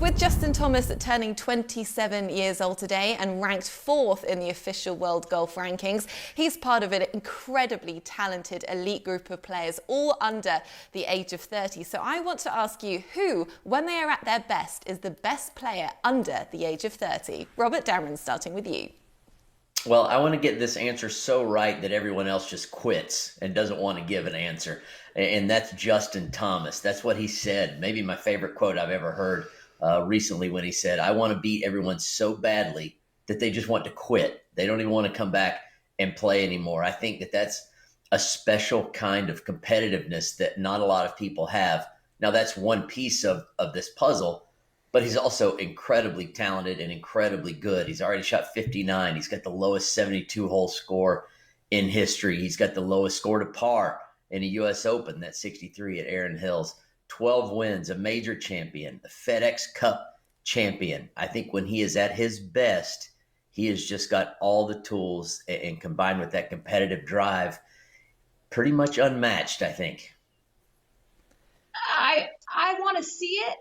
With Justin Thomas turning 27 years old today and ranked 4th in the official world golf rankings, he's part of an incredibly talented elite group of players, all under the age of 30. So I want to ask you who, when they are at their best, is the best player under the age of 30? Robert Dameron, starting with you. Well, I want to get this answer so right that everyone else just quits and doesn't want to give an answer. And that's Justin Thomas. That's what he said. Maybe my favorite quote I've ever heard recently, when he said, I want to beat everyone so badly that they just want to quit. They don't even want to come back and play anymore. I think that that's a special kind of competitiveness that not a lot of people have. Now, that's one piece of this puzzle, but he's also incredibly talented and incredibly good. He's already shot 59. He's got the lowest 72-hole score in history. He's got the lowest score to par in a U.S. Open, that's 63 at Erin Hills. 12 wins, a major champion, the FedEx Cup champion. I think when he is at his best, he has just got all the tools, and combined with that competitive drive, pretty much unmatched, I think. I want to see it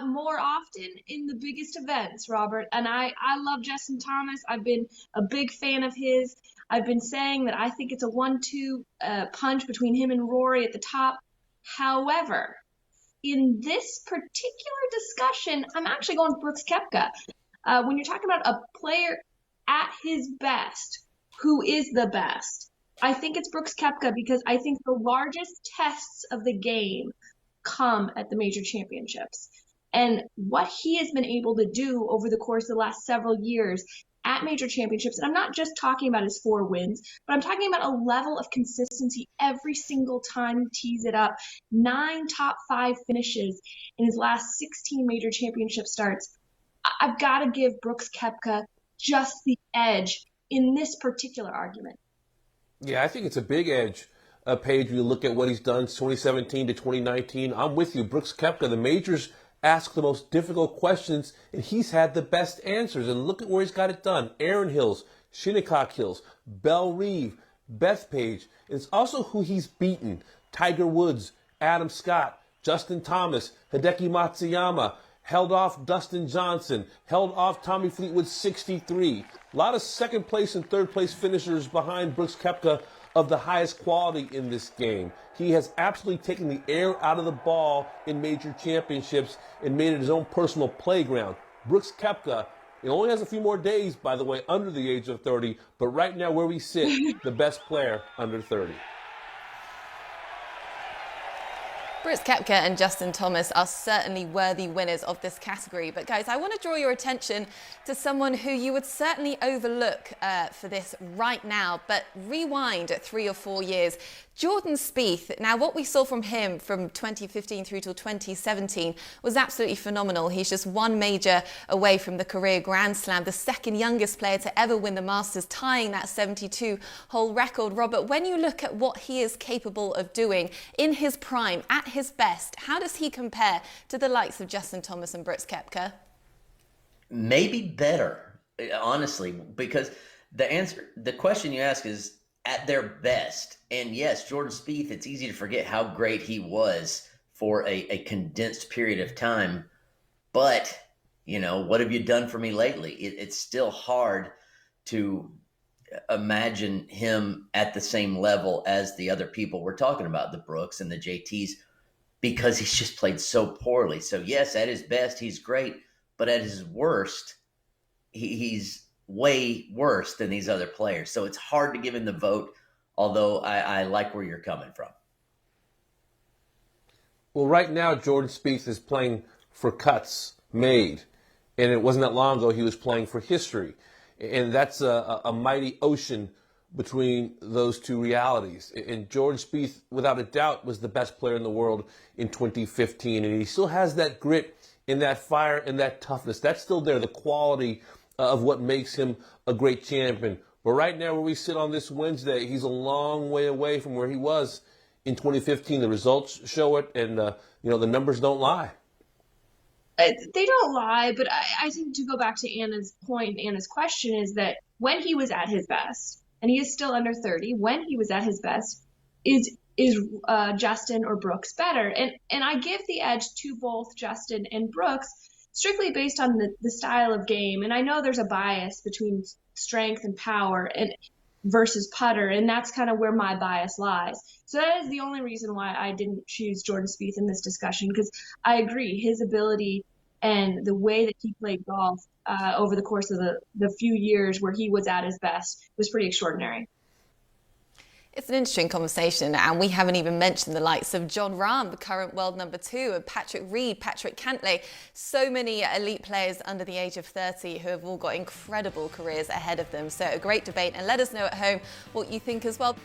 more often in the biggest events, Robert. And I love Justin Thomas. I've been a big fan of his. I've been saying that I think it's a 1-2 punch between him and Rory at the top. However, in this particular discussion, I'm actually going with Brooks Koepka. When you're talking about a player at his best, who is the best, I think it's Brooks Koepka, because I think the largest tests of the game come at the major championships. And what he has been able to do over the course of the last several years at major championships, and I'm not just talking about his 4 wins, but I'm talking about a level of consistency every single time he tees it up. 9 top 5 finishes in his last 16 major championship starts. I've got to give Brooks Koepka just the edge in this particular argument. Yeah, I think it's a big edge, Paige. When you look at what he's done 2017 to 2019, I'm with you. Brooks Koepka, the majors ask the most difficult questions, and he's had the best answers. And look at where he's got it done. Erin Hills, Shinnecock Hills, Belle Reve, Bethpage. It's also who he's beaten. Tiger Woods, Adam Scott, Justin Thomas, Hideki Matsuyama, held off Dustin Johnson, held off Tommy Fleetwood 63. A lot of second place and third place finishers behind Brooks Koepka of the highest quality in this game. He has absolutely taken the air out of the ball in major championships and made it his own personal playground. Brooks Koepka, he only has a few more days, by the way, under the age of 30, but right now where we sit, the best player under 30. Brooks Koepka and Justin Thomas are certainly worthy winners of this category. But guys, I want to draw your attention to someone who you would certainly overlook for this right now, but rewind 3 or 4 years. Jordan Spieth. Now, what we saw from him from 2015 through till 2017 was absolutely phenomenal. He's just one major away from the career Grand Slam, the second youngest player to ever win the Masters, tying that 72-hole record. Robert, when you look at what he is capable of doing in his prime, at his best, how does he compare to the likes of Justin Thomas and Brooks Koepka? Maybe better, honestly, because the question you ask is at their best. And yes, Jordan Spieth, it's easy to forget how great he was for a condensed period of time. But, you know, what have you done for me lately? It's still hard to imagine him at the same level as the other people we're talking about, the Brooks and the JTs, because he's just played so poorly. So yes, at his best, he's great. But at his worst, he's way worse than these other players. So it's hard to give him the vote, although I like where you're coming from. Well, right now, Jordan Spieth is playing for cuts made. And it wasn't that long ago he was playing for history. And that's a mighty ocean between those two realities. And Jordan Spieth, without a doubt, was the best player in the world in 2015. And he still has that grit and that fire and that toughness. That's still there, the quality of what makes him a great champion. But right now, where we sit on this Wednesday, he's a long way away from where he was in 2015. The results show it, and the numbers don't lie. They don't lie, but I think to go back to Anna's point, Anna's question is that when he was at his best, and he is still under 30, when he was at his best, is Justin or Brooks better? And I give the edge to both Justin and Brooks strictly based on the style of game. And I know there's a bias between strength and power and versus putter, and that's kind of where my bias lies. So that is the only reason why I didn't choose Jordan Spieth in this discussion, because I agree his ability and the way that he played golf over the course of the few years where he was at his best was pretty extraordinary. It's an interesting conversation, and we haven't even mentioned the likes of Jon Rahm, the current world number 2, and Patrick Reed, Patrick Cantlay. So many elite players under the age of 30 who have all got incredible careers ahead of them. So a great debate, and let us know at home what you think as well.